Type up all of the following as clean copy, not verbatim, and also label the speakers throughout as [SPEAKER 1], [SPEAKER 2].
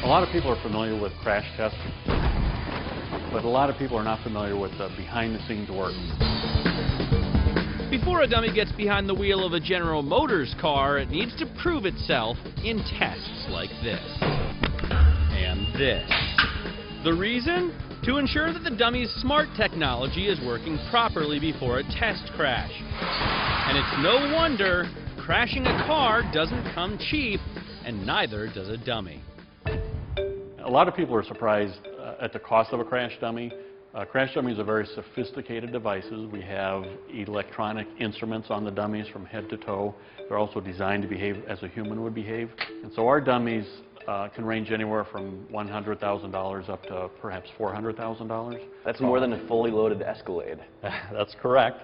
[SPEAKER 1] A lot of people are familiar with crash tests, but a lot of people are not familiar with the behind-the-scenes work.
[SPEAKER 2] Before a dummy gets behind the wheel of a General Motors car, it needs to prove itself in tests like this and this. The reason? To ensure that the dummy's smart technology is working properly before a test crash. And it's no wonder crashing a car doesn't come cheap, and neither does a dummy.
[SPEAKER 1] A lot of people are surprised at the cost of a crash dummy. Crash dummies are very sophisticated devices. We have electronic instruments on the dummies from head to toe. They're also designed to behave as a human would behave. And so our dummies can range anywhere from $100,000 up to perhaps $400,000.
[SPEAKER 3] That's more than a fully loaded Escalade.
[SPEAKER 1] That's correct.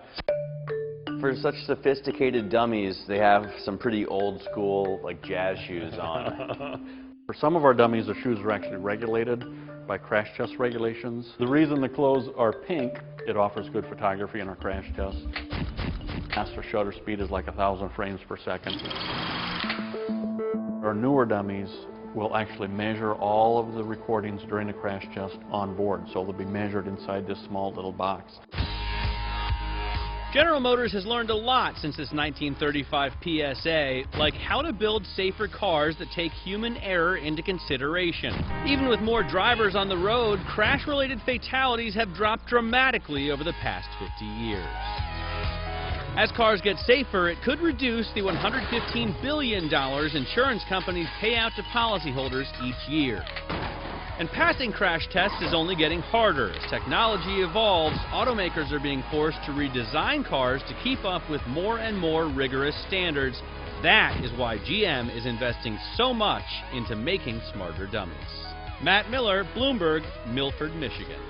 [SPEAKER 3] For such sophisticated dummies, they have some pretty old school, like jazz shoes on.
[SPEAKER 1] For some of our dummies, the shoes are actually regulated by crash test regulations. The reason the clothes are pink, it offers good photography in our crash test. Master shutter speed is like 1,000 frames per second. Our newer dummies will actually measure all of the recordings during the crash test on board, so they'll be measured inside this small little box.
[SPEAKER 2] General Motors has learned a lot since this 1935 PSA, like how to build safer cars that take human error into consideration. Even with more drivers on the road, crash-related fatalities have dropped dramatically over the past 50 years. As cars get safer, it could reduce the $115 billion insurance companies pay out to policyholders each year. And passing crash tests is only getting harder. As technology evolves, automakers are being forced to redesign cars to keep up with more and more rigorous standards. That is why GM is investing so much into making smarter dummies. Matt Miller, Bloomberg, Milford, Michigan.